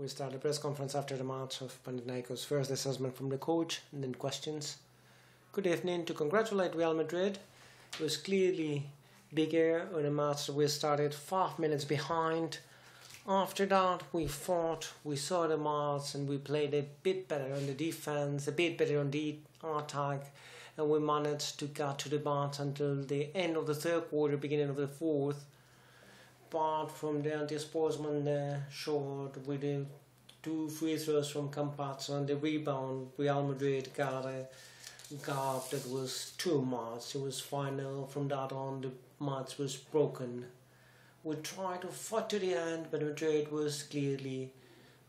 We start the press conference after the match of Panathinaikos. First assessment from the coach and then questions. Good evening. To congratulate Real Madrid. It was clearly bigger in a match that we started 5 minutes behind. After that we fought, we saw the match and we played a bit better on the defense, a bit better on the attack, and we managed to get to the match until the end of the third quarter, beginning of the fourth. But from there, the sportsman short with the 2 free throws from Campazzo and the rebound, Real Madrid got a gap that was too much. It was final. From that on, the match was broken. We tried to fight to the end, but Madrid was clearly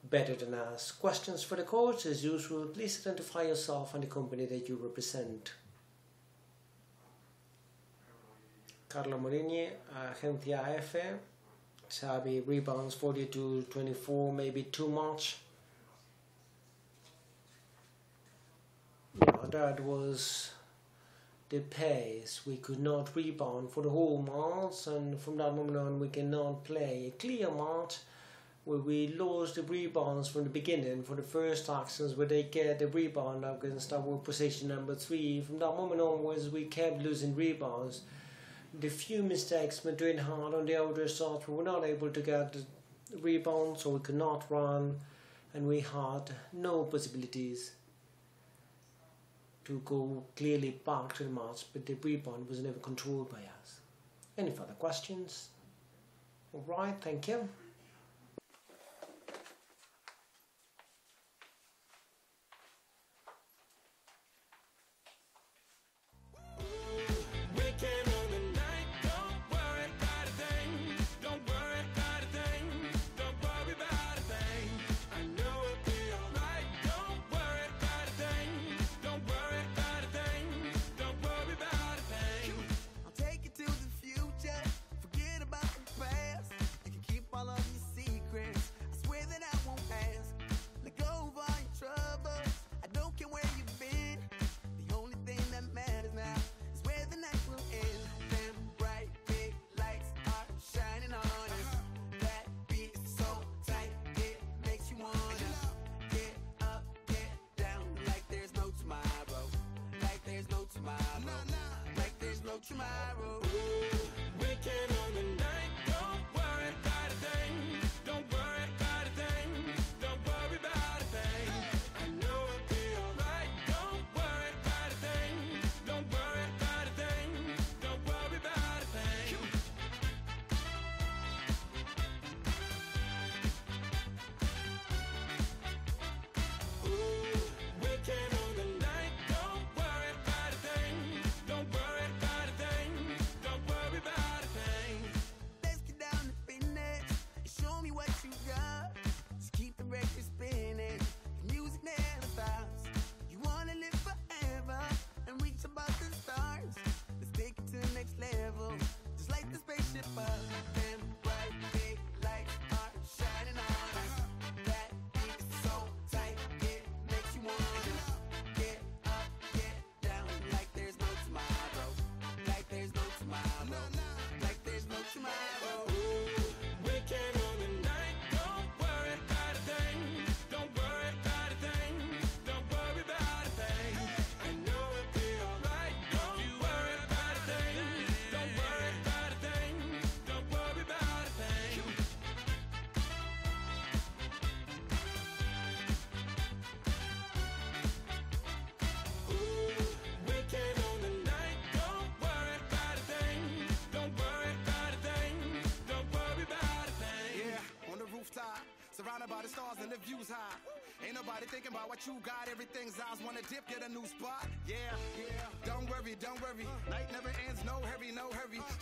better than us. Questions for the coach, as usual. Please identify yourself and the company that you represent. Carlo Morini, Agencia F. Xavi, rebounds 42-24, maybe too much. That was the pace. We could not rebound for the whole match, and from that moment on we cannot play a clear match where we lost the rebounds from the beginning for the first actions where they get the rebound against our position number 3. From that moment onwards we kept losing rebounds. The few mistakes Madrid had on the outer side, we were not able to get the rebound, so we could not run, and we had no possibilities to go clearly back to the match, but the rebound was never controlled by us. Any further questions? Alright, thank you. Tomorrow, weekend on the night. Don't worry about a thing. Don't worry about a thing. Don't worry about a thing. I know it'll be alright. Don't worry about a thing. Don't worry about a thing. Don't worry about a thing. Ooh, weekend on the night. Don't worry about a thing. Don't worry. Surrounded by the stars and the views high. Ain't nobody thinking about what you got. Everything's ours. Wanna dip, get a new spot. Yeah. Don't worry. Night never ends. No hurry.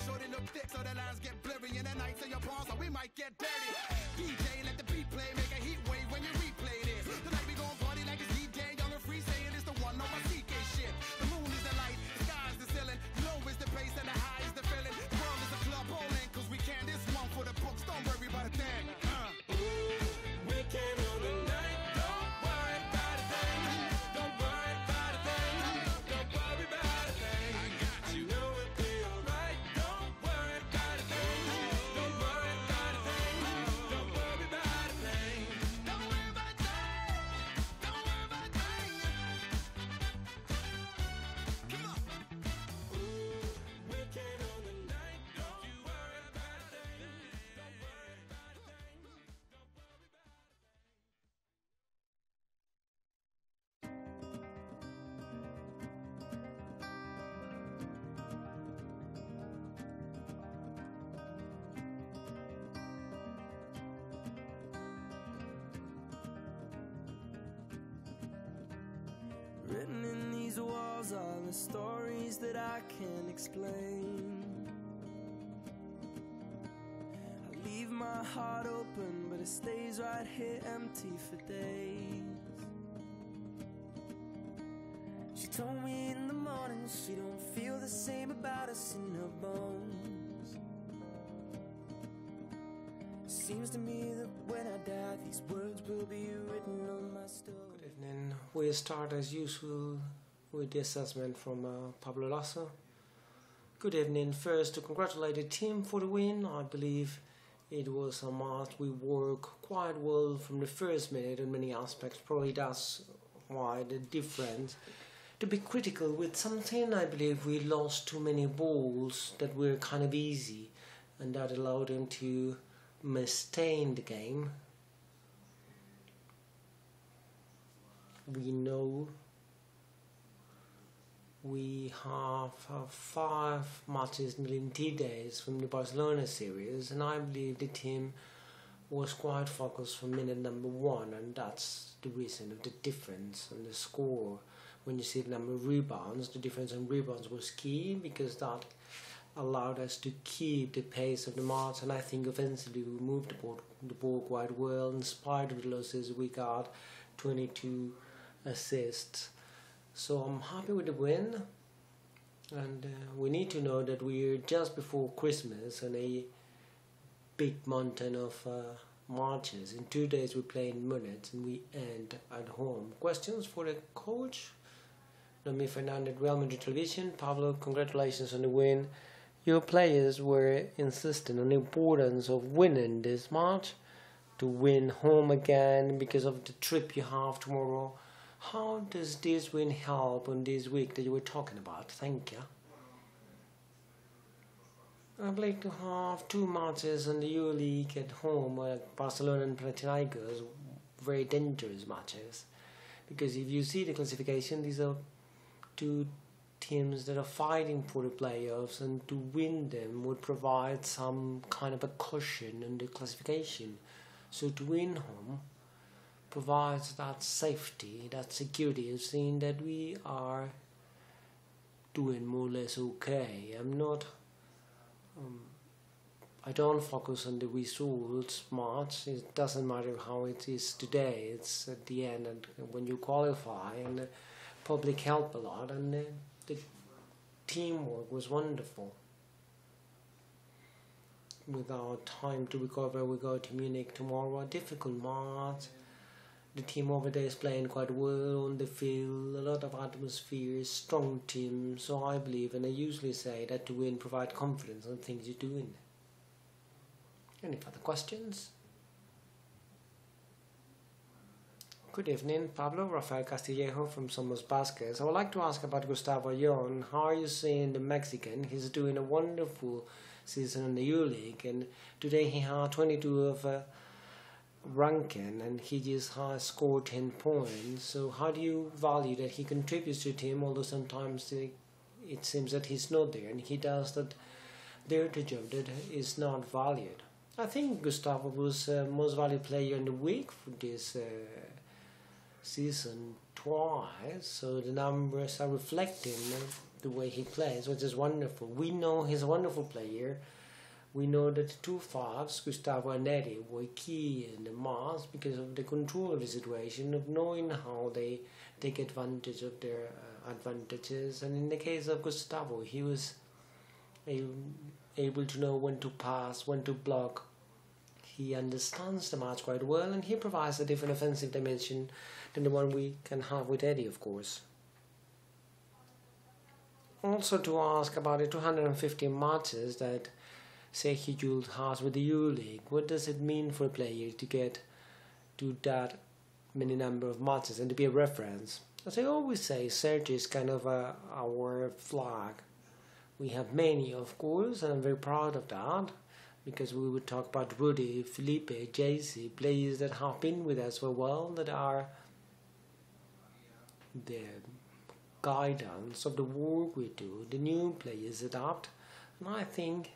Short and up thick so the lines get blurry. In the nights of your palms, so we might get dirty. DJ, let the beat play. Make a heat wave when you replay this. Tonight we gon' party like it's DJ Young and Free, saying it's the one on my CK shit. The moon is the light, the sky is the ceiling. Low is the bass and the high is the feeling. The world is a club bowling, cause we can this one for the books. Don't worry about a thing. Weekend on the night. Don't worry about a thing. Don't worry about a thing. Don't worry about a thing. You know it'll be alright. Don't worry about a thing. Don't worry about a thing. Don't worry about a thing. Written in these walls are the stories that I can't explain. I leave my heart open, but it stays right here empty for days. She told me in the morning she don't feel the same about us in her bones. Seems to me that when I die, these words will be written on my stone. Good evening. We start as usual with the assessment from Pablo Lasso. Good evening. First, to congratulate the team for the win. I believe it was a match we worked quite well from the first minute in many aspects. Probably that's why the difference. To be critical with something, I believe we lost too many balls that were kind of easy, and that allowed them to stay in the game. We know we have 5 matches in 2 days from the Barcelona series, and I believe the team was quite focused from minute number 1, and that's the reason of the difference in the score. When you see the number of rebounds, the difference in rebounds was key, because that allowed us to keep the pace of the match, and I think offensively we moved the ball quite well. In spite of the losses, we got 22 assists. So I'm happy with the win, and we need to know that we're just before Christmas and a big mountain of matches. In 2 days we play in Munich and we end at home. Questions for the coach? Nomi Fernandez, Real Madrid Television. Pablo, congratulations on the win. Your players were insistent on the importance of winning this match to win home again because of the trip you have tomorrow. How does this win help on this week that you were talking about? Thank you. I'd like to have 2 matches in the EuroLeague at home, like Barcelona and Panathinaikos, very dangerous matches. Because if you see the classification, these are 2 teams that are fighting for the playoffs, and to win them would provide some kind of a cushion in the classification. So to win home provides that safety, that security of seeing that we are doing more or less okay. I don't focus on the results much. It doesn't matter how it is today. It's at the end, and when you qualify, and the public helped a lot, and the teamwork was wonderful. Without time to recover, we go to Munich tomorrow. A difficult match. The team over there is playing quite well on the field, a lot of atmosphere, strong team. So I believe, and I usually say, that to win provide confidence on things you're doing. Any further questions? Good evening, Pablo. Rafael Castillejo from Somos Baskets. I would like to ask about Gustavo Yon. How are you seeing the Mexican? He's doing a wonderful season in the EuroLeague, and today he had 22 of ranking, and he just has scored 10 points. So how do you value that he contributes to the team, although sometimes it seems that he's not there, and he does that dirty job that is not valued? I think Gustavo was most valued player in the week for this season twice, so the numbers are reflecting the way he plays, which is wonderful. We know he's a wonderful player. We know that the 2 fives, Gustavo and Eddie, were key in the match because of the control of the situation, of knowing how they take advantage of their advantages. And in the case of Gustavo, he was able to know when to pass, when to block. He understands the match quite well, and he provides a different offensive dimension than the one we can have with Eddie, of course. Also to ask about the 250 matches that Sergio Llull has with the EuroLeague. What does it mean for a player to get to that many number of matches and to be a reference? As I always say, Sergio is kind of our flag. We have many, of course, and I'm very proud of that, because we would talk about Rudy, Felipe, JC, players that have been with us for a while, that are the guidance of the work we do. The new players adapt, and I think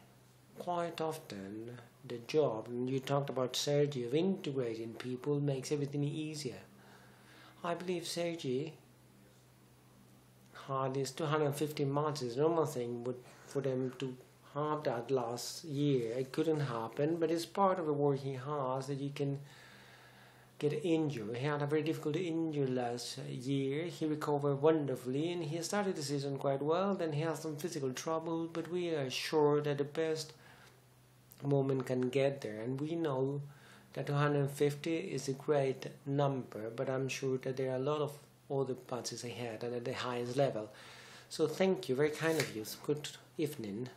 quite often the job, and you talked about Sergio, of integrating people makes everything easier. I believe Sergio hard is 250 matches. Normal thing would for them to have that last year. It couldn't happen, but it's part of the work he has that you can get injured. He had a very difficult injury last year. He recovered wonderfully and he started the season quite well. Then he has some physical trouble, but we are sure that the best moment can get there. And we know that 250 is a great number, but I'm sure that there are a lot of other matches ahead and at the highest level. So thank you, very kind of you. Good evening.